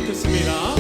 듣습니다.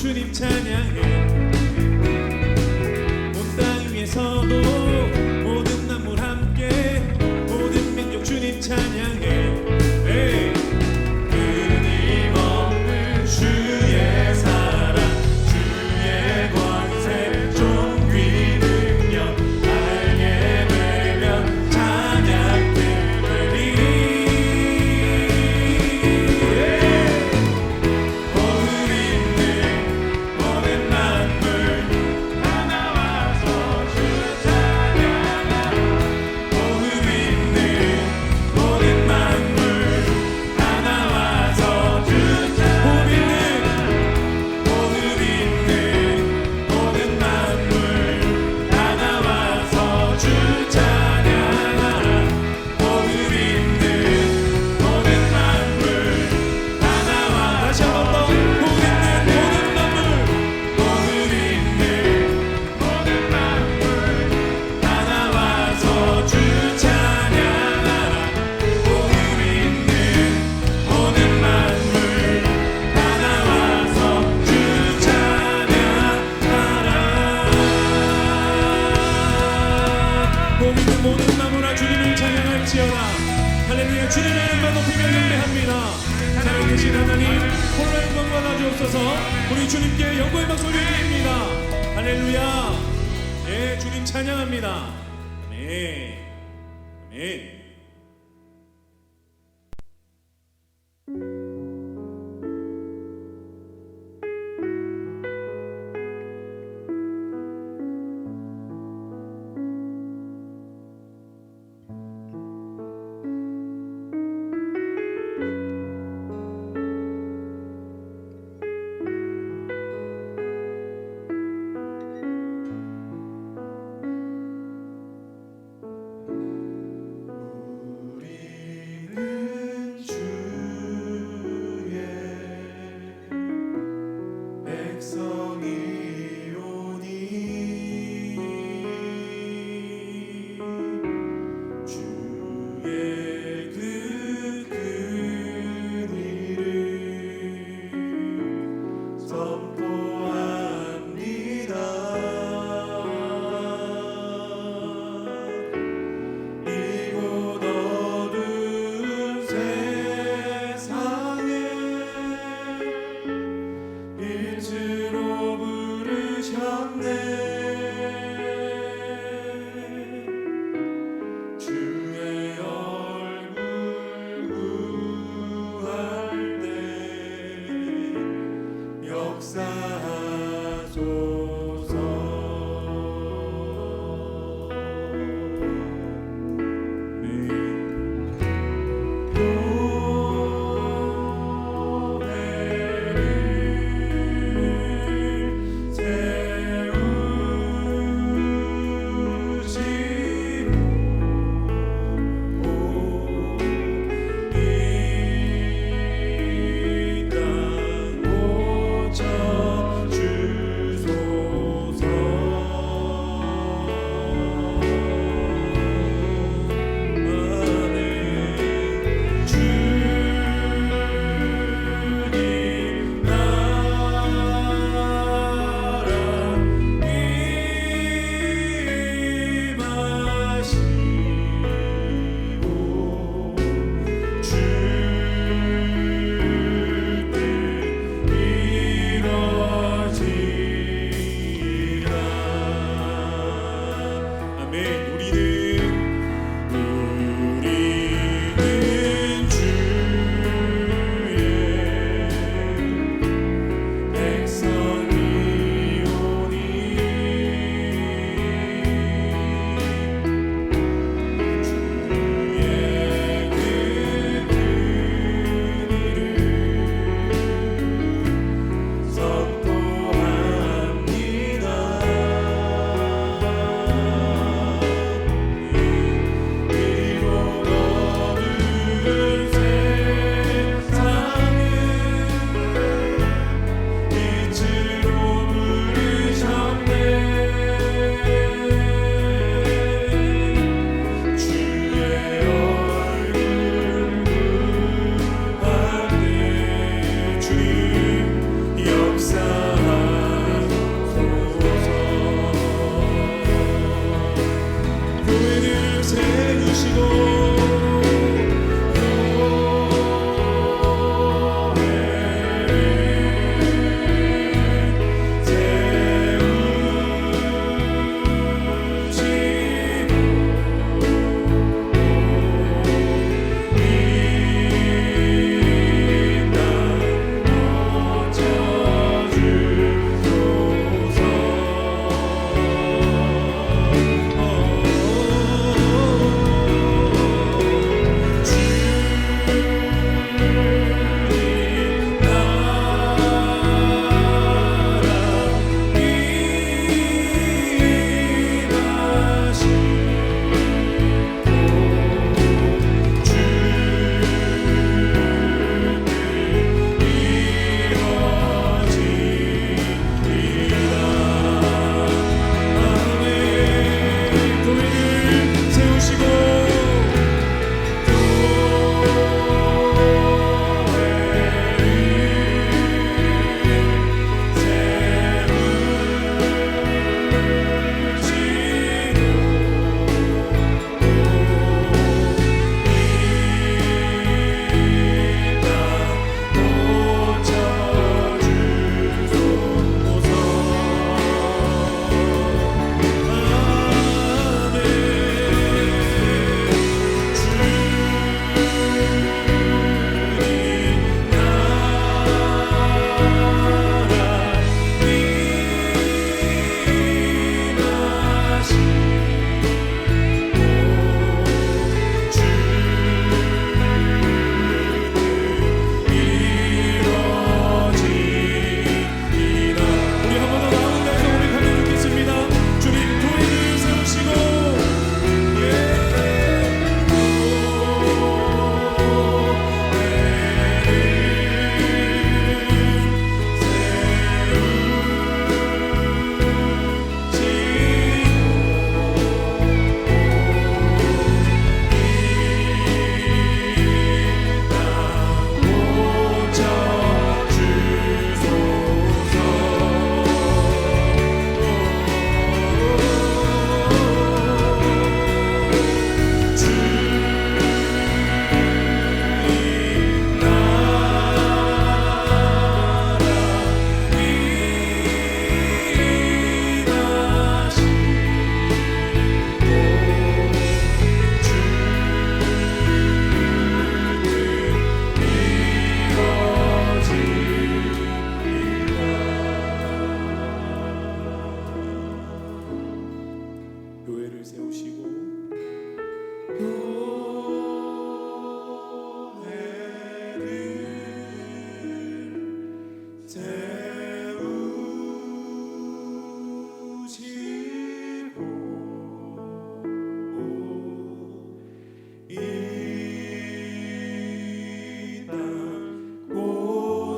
주님 찬양해. 온 땅 위에서도 모든 만물 함께 모든 민족 주님 찬양해. 끊임없는 주의 사랑 주의 권세 존귀 능력 알게 되면 찬양되리. 모든 나무나 주님을 찬양할지어다. 할렐루야. 주님의 이름만 높이며 경배합니다. 살아계신 하나님 홀로 영광 받아주옵소서. 우리 주님께 영광의 박수를 드립니다. 할렐루야. 예, 주님 찬양합니다. 아멘. 아멘.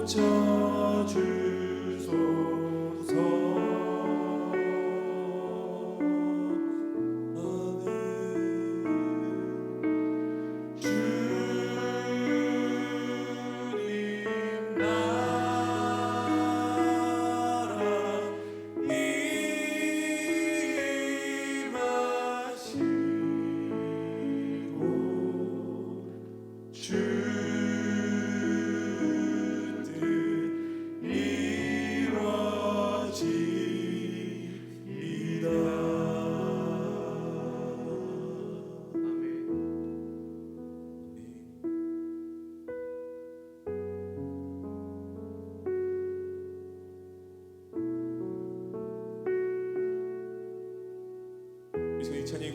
고쳐주소서. 이 찬양의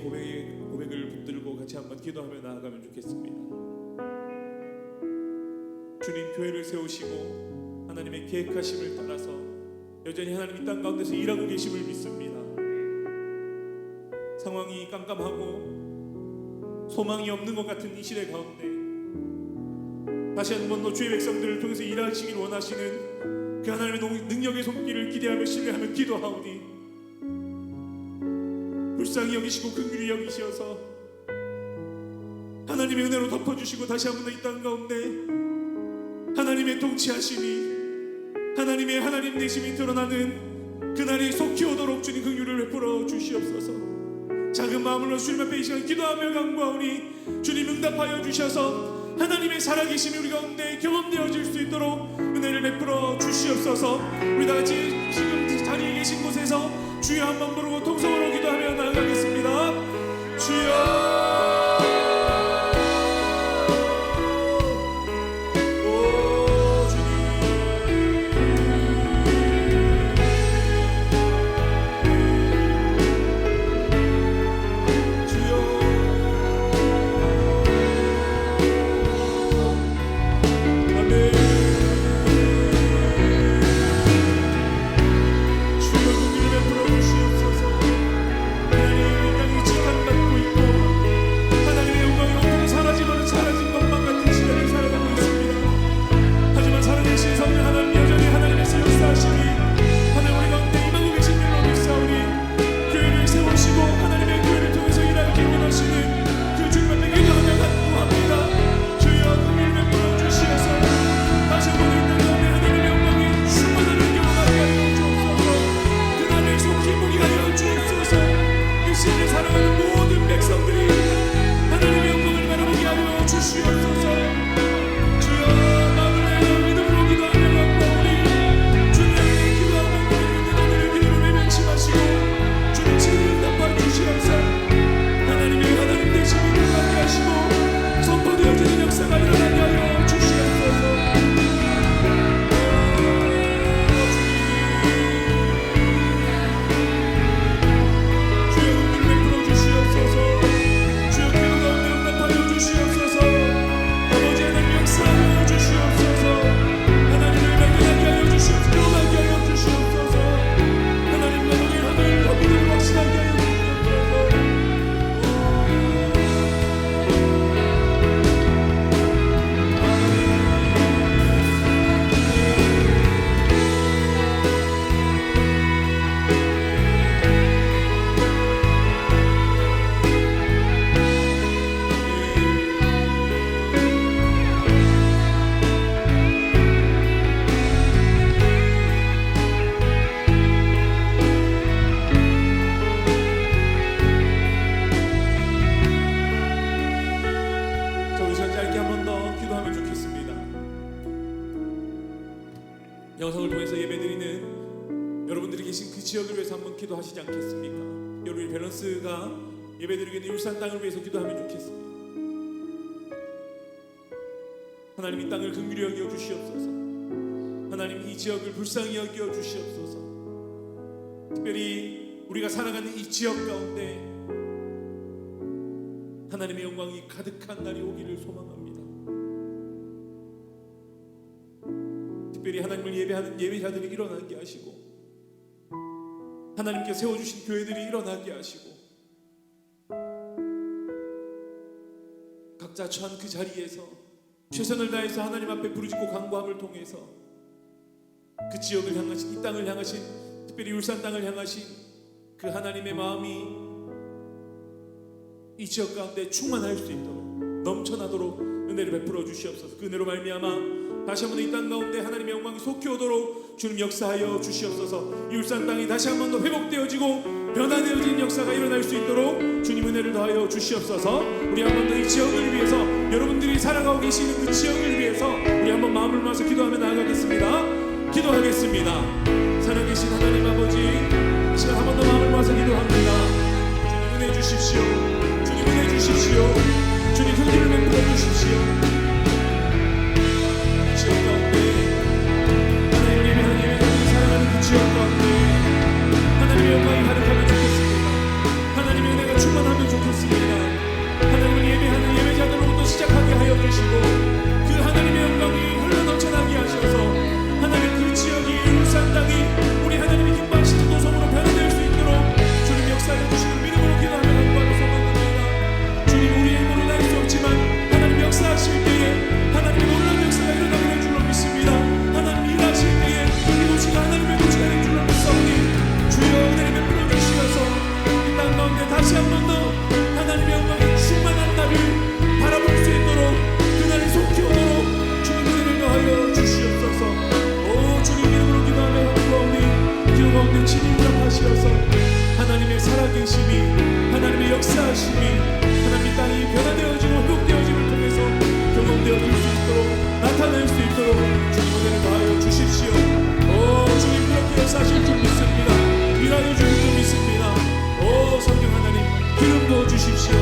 고백을 붙들고 같이 한번 기도하며 나아가면 좋겠습니다. 주님 교회를 세우시고 하나님의 계획하심을 따라서 여전히 하나님 이 땅 가운데서 일하고 계심을 믿습니다. 상황이 깜깜하고 소망이 없는 것 같은 이 시대 가운데 다시 한번 더 주의 백성들을 통해서 일하시길 원하시는 그 하나님의 능력의 손길을 기대하며 신뢰하며 기도하오니 불쌍히 여기시고 긍휼히 여기시어서 하나님의 은혜로 덮어주시고 다시 한번 이 땅 가운데 하나님의 통치하심이 하나님의 하나님 되심이 드러나는 그날이 속히 오도록 주님 긍휼을 베풀어 주시옵소서. 작은 마음으로 주님 앞에 이 시간 기도하며 간구하오니 주님 응답하여 주셔서 하나님의 살아계심이 우리 가운데 경험되어질 수 있도록 은혜를 베풀어 주시옵소서. 우리 다같이 지금 자리에 계신 곳에서 주여 한번 부르고 통성으로 기도하며 나아가겠습니다. 주여 영상을 통해서 예배드리는 여러분들이 계신 그 지역을 위해서 한번 기도하시지 않겠습니까? 여러분의 밸런스가 예배드리게 되는 울산 땅을 위해서 기도하면 좋겠습니다. 하나님 이 땅을 긍휼히 여겨 주시옵소서. 하나님 이 지역을 불쌍히 여겨 주시옵소서. 특별히 우리가 살아가는 이 지역 가운데 하나님의 영광이 가득한 날이 오기를 소망합니다. 특별히 하나님을 예배하는 예배자들이 일어나게 하시고 하나님께 세워주신 교회들이 일어나게 하시고 각자 처한 그 자리에서 최선을 다해서 하나님 앞에 부르짖고 간구함을 통해서 그 지역을 향하신, 이 땅을 향하신, 특별히 울산 땅을 향하신 그 하나님의 마음이 이 지역 가운데 충만할 수 있도록, 넘쳐나도록 은혜를 베풀어 주시옵소서. 그 은혜로 말미암아 다시 한번 이 땅 가운데 하나님의 영광이 속히 오도록 주님 역사하여 주시옵소서. 이 울산 땅이 다시 한번 더 회복되어지고 변화되어진 역사가 일어날 수 있도록 주님 은혜를 더하여 주시옵소서. 우리 한번 더 이 지역을 위해서, 여러분들이 살아가고 계시는 그 지역을 위해서 우리 한번 마음을 모아서 기도하며 나아가겠습니다. 기도하겠습니다. 살아계신 하나님 아버지, 이 시간 한번 더 마음을 모아서 기도합니다. 주님 은혜 주십시오. 주님 은혜 주십시오. 주님 긍휼을 베풀어 주십시오. 지역 가운데 하나님 예배하는 예배자들이 살아가는 그 지역 가운데 하나님의 영광이 가득하면 좋겠습니다. 하나님의 은혜가 충만하면 좋겠습니다. 하나님을 예배하는 예배자들로부터 시작하게 하여 주시고 그 하나님의 영광이 흘러 넘쳐나게 하셔서 하나님 그 지역이, 울산 땅이 우리 하나님이 기뻐하시는 도성으로 변화될 수 있도록 주님 역사해 주시는 믿음으로 기도하며 간구하며 소망합니다. 주님, 우리의 힘으로는 할 수 없지만 하나님 역사하실 때에 하나님의 놀라운 역사가 일어나게 될 줄로 믿습니다. 하나님 일하실 때에 이 도시가 하나님의 도시가 될 줄로 믿사오니 주여 은혜를 베풀어 주시어서 이 땅 가운데 다시 한 번 더 하나님의 영광이 충만한 날을 바라볼 수 있도록 그날이 속히 오도록 주님 은혜를 더하여 주시옵소서. 오 주님 이름으로 기도하며 간구하오니 기도 가운데 친히 응답하시어서 하나님의 살아계심이, 하나님의 역사하심이 하나님 땅이 변화되어지고 회복되어짐을 통해서 경험되어질 수 있도록, 나타낼 수 있도록 주님 은혜를 더하여 주십시오. 오 주님 그렇게 역사하실 줄 믿습니다. 일하여 주실 줄 믿습니다. 오 성령 하나님 기름 부어 주십시오.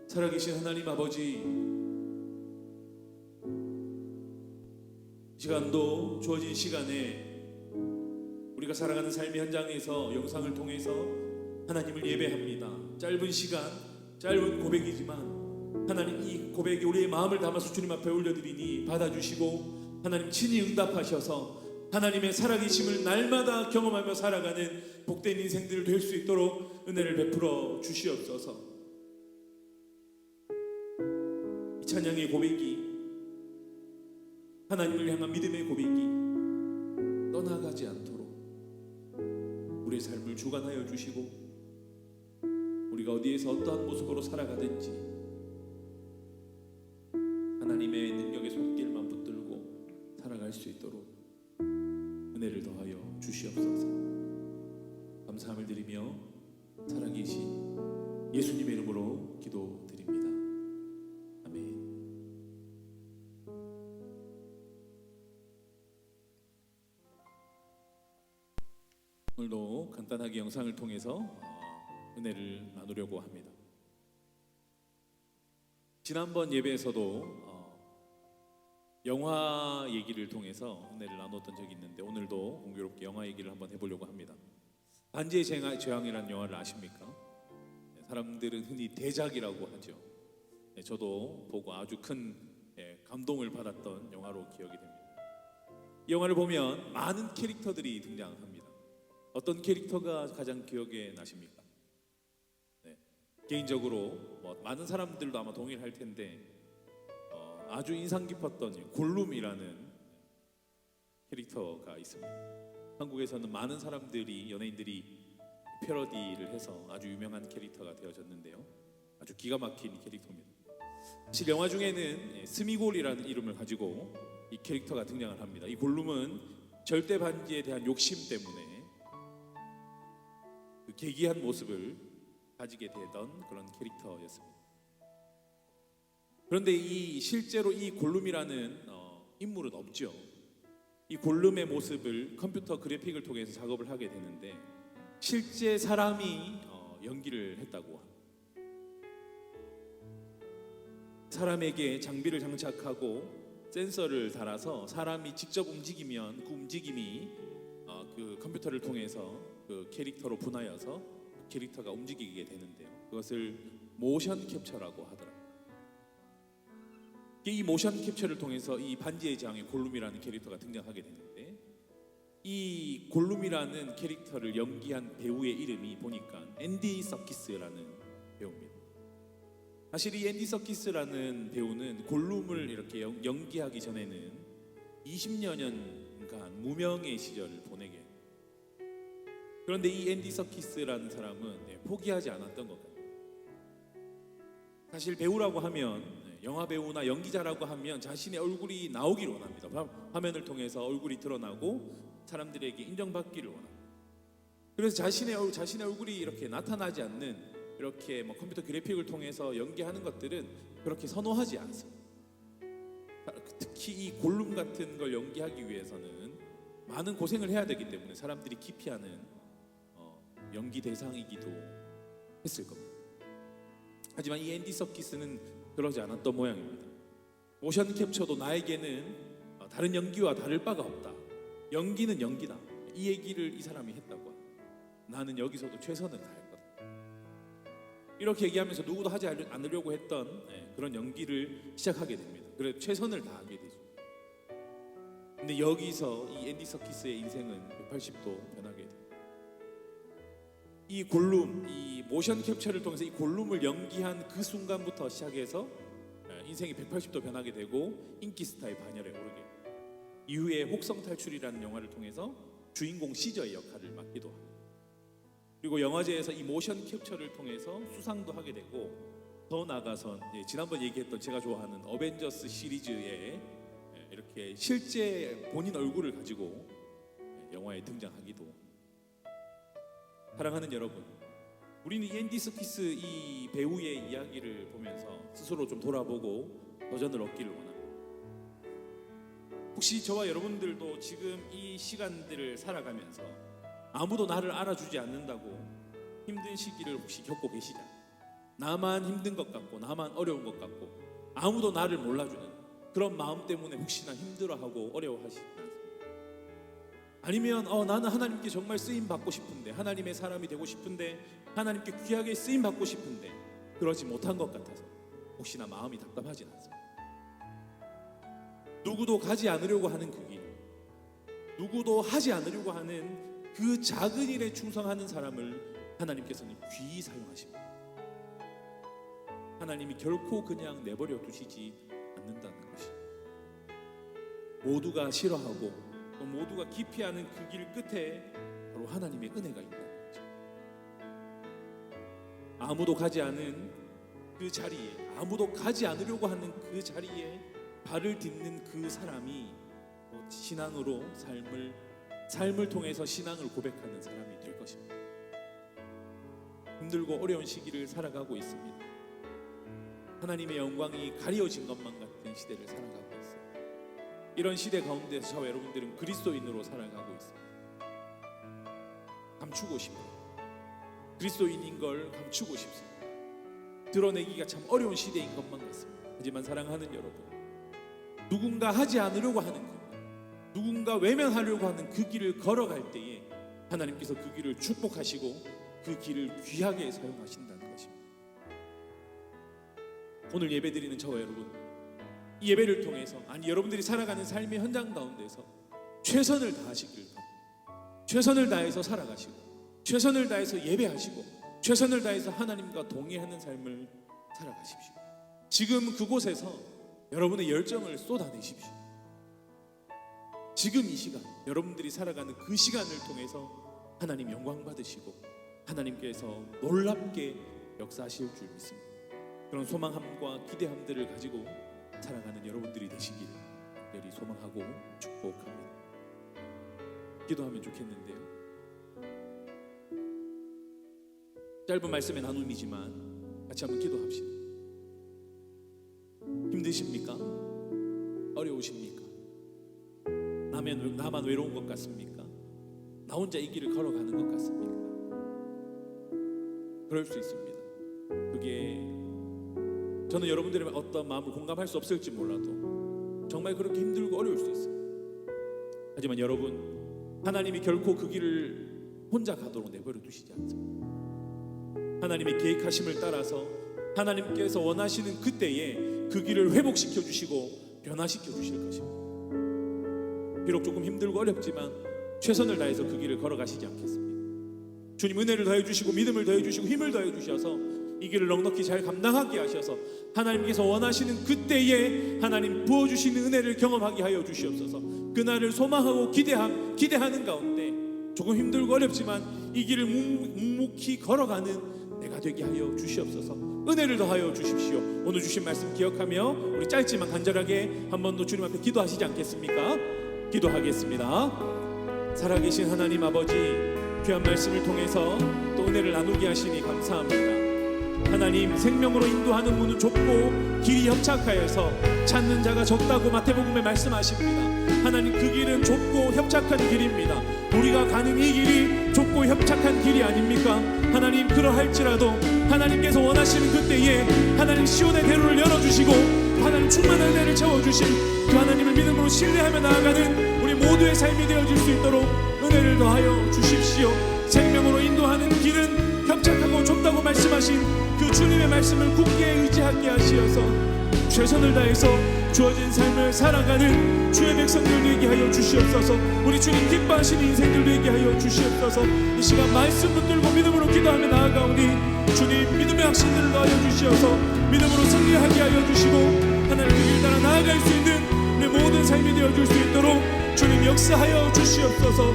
살아계신 하나님 아버지, 이 시간도 주어진 시간에 우리가 살아가는 삶의 현장에서 영상을 통해서 하나님을 예배합니다. 짧은 시간, 짧은 고백이지만 하나님 이 고백이 우리의 마음을 담아서 주님 앞에 올려드리니 받아주시고 하나님 친히 응답하셔서 하나님의 살아계심을 날마다 경험하며 살아가는 복된 인생들 될 수 있도록 은혜를 베풀어 주시옵소서. 찬양의 고백이, 하나님을 향한 믿음의 고백이 떠나가지 않도록 우리의 삶을 주관하여 주시고 우리가 어디에서 어떠한 모습으로 살아가든지 하나님의 능력의 손길만 붙들고 살아갈 수 있도록 은혜를 더하여 주시옵소서. 감사함을 드리며 살아계신 예수님의 이름으로 기도드립니다. 오늘도 간단하게 영상을 통해서 은혜를 나누려고 합니다. 지난번 예배에서도 영화 얘기를 통해서 은혜를 나눴던 적이 있는데 오늘도 공교롭게 영화 얘기를 한번 해보려고 합니다. 반지의 제왕이라는 영화를 아십니까? 사람들은 흔히 대작이라고 하죠. 저도 보고 아주 큰 감동을 받았던 영화로 기억이 됩니다. 이 영화를 보면 많은 캐릭터들이 등장합니다. 어떤 캐릭터가 가장 기억에 나십니까? 개인적으로 많은 사람들도 아마 동의할 텐데 아주 인상 깊었던 골룸이라는 캐릭터가 있습니다. 한국에서는 많은 사람들이, 연예인들이 패러디를 해서 아주 유명한 캐릭터가 되어졌는데요. 아주 기가 막힌 캐릭터입니다. 사실 영화 중에는 스미골이라는 이름을 가지고 이 캐릭터가 등장을 합니다. 이 골룸은 절대 반지에 대한 욕심 때문에 그 계기한 모습을 가지게 되던 그런 캐릭터였습니다. 그런데 실제로 이 골룸이라는 인물은 없죠. 이 골룸의 모습을 컴퓨터 그래픽을 통해서 작업을 하게 되는데 실제 사람이 연기를 했다고 합니다. 사람에게 장비를 장착하고 센서를 달아서 사람이 직접 움직이면 그 움직임이 그 컴퓨터를 통해서 그 캐릭터로 분하여서 그 캐릭터가 움직이게 되는데요. 그것을 모션 캡처라고 하더라고요. 이 모션 캡처를 통해서 이 반지의 제왕의 골룸이라는 캐릭터가 등장하게 되는데, 이 골룸이라는 캐릭터를 연기한 배우의 이름이 보니까 앤디 서키스라는 배우입니다. 사실 이 앤디 서키스라는 배우는 골룸을 이렇게 연기하기 전에는 20여 년간 무명의 시절을 보내게 해요. 그런데 이 앤디 서키스라는 사람은 포기하지 않았던 것 같아요. 사실 배우라고 하면, 영화 배우나 연기자라고 하면 자신의 얼굴이 나오기를 원합니다. 화면을 통해서 얼굴이 드러나고 사람들에게 인정받기를 원합니다. 그래서 자신의 얼굴이 이렇게 나타나지 않는, 이렇게 컴퓨터 그래픽을 통해서 연기하는 것들은 그렇게 선호하지 않습니다. 특히 이 골룸 같은 걸 연기하기 위해서는 많은 고생을 해야 되기 때문에 사람들이 기피하는 연기 대상이기도 했을 겁니다. 하지만 이 앤디 서키스는 그러지 않았던 모양입니다. 모션 캡처도 나에게는 다른 연기와 다를 바가 없다. 연기는 연기다. 이 얘기를 이 사람이 했다고 합니다. 나는 여기서도 최선을 다할 거다. 이렇게 얘기하면서 누구도 하지 않으려고 했던 그런 연기를 시작하게 됩니다. 그래서 최선을 다하게 되죠. 근데 여기서 이 앤디 서키스의 인생은 180도 변하게 돼요. 이 골룸, 이 모션 캡처를 통해서 이 골룸을 연기한 그 순간부터 시작해서 인생이 180도 변하게 되고 인기 스타의 반열에 오르게 돼요. 이후에 혹성 탈출이라는 영화를 통해서 주인공 시저의 역할을 맡기도 합니다. 그리고 영화제에서 이 모션 캡처를 통해서 수상도 하게 되고, 더 나아가선 지난번 얘기했던 제가 좋아하는 어벤져스 시리즈에 이렇게 실제 본인 얼굴을 가지고 영화에 등장하기도. 사랑하는 여러분, 우리는 이 앤디 서키스 이 배우의 이야기를 보면서 스스로 좀 돌아보고 도전을 얻기를 원합니다. 혹시 저와 여러분들도 지금 이 시간들을 살아가면서 아무도 나를 알아주지 않는다고 힘든 시기를 혹시 겪고 계시죠? 나만 힘든 것 같고 나만 어려운 것 같고 아무도 나를 몰라주는 그런 마음 때문에 혹시나 힘들어하고 어려워하시지 않습니까? 아니면 나는 하나님께 정말 쓰임 받고 싶은데, 하나님의 사람이 되고 싶은데, 하나님께 귀하게 쓰임 받고 싶은데 그러지 못한 것 같아서 혹시나 마음이 답답하진 않습니다. 누구도 가지 않으려고 하는 그 길, 누구도 하지 않으려고 하는 그 작은 일에 충성하는 사람을 하나님께서는 귀히 사용하십니다. 하나님이 결코 그냥 내버려 두시지 않는다는 것이, 모두가 싫어하고 또 모두가 기피하는 그 길 끝에 바로 하나님의 은혜가 있다는 거죠. 아무도 가지 않은 그 자리에, 아무도 가지 않으려고 하는 그 자리에 발을 딛는 그 사람이 신앙으로 삶을 통해서 신앙을 고백하는 사람이 될 것입니다. 힘들고 어려운 시기를 살아가고 있습니다. 하나님의 영광이 가려진 것만 같은 시대를 살아가고 있어요. 이런 시대 가운데서 저와 여러분들은 그리스도인으로 살아가고 있습니다. 감추고 싶어요. 그리스도인인 걸 감추고 싶습니다. 드러내기가 참 어려운 시대인 것만 같습니다. 하지만 사랑하는 여러분, 누군가 하지 않으려고 하는 것, 누군가 외면하려고 하는 그 길을 걸어갈 때에 하나님께서 그 길을 축복하시고 그 길을 귀하게 사용하신다는 것입니다. 오늘 예배드리는 저와 여러분, 이 예배를 통해서, 아니 여러분들이 살아가는 삶의 현장 가운데서 최선을 다하시길 바랍니다. 최선을 다해서 살아가시고, 최선을 다해서 예배하시고, 최선을 다해서 하나님과 동의하는 삶을 살아가십시오. 지금 그곳에서 여러분의 열정을 쏟아내십시오. 지금 이 시간, 여러분들이 살아가는 그 시간을 통해서 하나님 영광 받으시고 하나님께서 놀랍게 역사하실 줄 믿습니다. 그런 소망함과 기대함들을 가지고 살아가는 여러분들이 되시길 특별히 소망하고 축복합니다. 기도하면 좋겠는데요. 짧은 말씀의 나눔이지만 같이 한번 기도합시다. 힘드십니까? 어려우십니까? 나만 외로운 것 같습니까? 나 혼자 이 길을 걸어가는 것 같습니까? 그럴 수 있습니다. 그게 저는 여러분들의 어떤 마음을 공감할 수 없을지 몰라도 정말 그렇게 힘들고 어려울 수 있어요. 하지만 여러분, 하나님이 결코 그 길을 혼자 가도록 내버려 두시지 않습니다. 하나님의 계획하심을 따라서 하나님께서 원하시는 그때에 그 길을 회복시켜 주시고 변화시켜 주실 것입니다. 비록 조금 힘들고 어렵지만 최선을 다해서 그 길을 걸어가시지 않겠습니다. 주님 은혜를 더해 주시고 믿음을 더해 주시고 힘을 더해 주셔서 이 길을 넉넉히 잘 감당하게 하셔서 하나님께서 원하시는 그때에 하나님 부어주시는 은혜를 경험하게 하여 주시옵소서. 그날을 소망하고 기대하는 가운데 조금 힘들고 어렵지만 이 길을 묵묵히 걸어가는 내가 되게 하여 주시옵소서. 은혜를 더하여 주십시오. 오늘 주신 말씀 기억하며 우리 짧지만 간절하게 한 번 더 주님 앞에 기도하시지 않겠습니까? 기도하겠습니다. 살아계신 하나님 아버지, 귀한 말씀을 통해서 또 은혜를 나누게 하시니 감사합니다. 하나님, 생명으로 인도하는 문은 좁고 길이 협착하여서 찾는 자가 적다고 마태복음에 말씀하십니다. 하나님, 그 길은 좁고 협착한 길입니다. 우리가 가는 이 길이 좁고 협착한 길이 아닙니까? 하나님, 그러할지라도 하나님께서 원하시는 그때에 하나님 시온의 대로를 열어주시고 하나님 충만한 은혜를 채워주신 그 하나님을 믿음으로 신뢰하며 나아가는 우리 모두의 삶이 되어질 수 있도록 은혜를 더하여 주십시오. 생명으로 인도하는 길은 협착하고 좁다고 말씀하신 그 주님의 말씀을 굳게 의지하게 하시어서 최선을 다해서 주어진 삶을 살아가는 주의 백성들 되게 하여 주시옵소서. 우리 주님 기뻐하시는 인생들 되게 하여 주시옵소서. 이 시간 말씀 붙들고 믿음으로 기도하며 나아가오니 주님 믿음의 확신들을 더하여 주시어서 믿음으로 승리하게 하여 주시고 하나님 그 길 따라 나아갈 수 있는 우리 모든 삶이 되어줄 수 있도록 주님 역사하여 주시옵소서.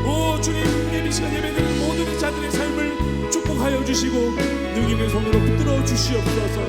오 주님, 이 시간 예배드리는 모든 자들의 삶을 축복하여 주시고 능인의 손으로 붙들어 주시옵소서.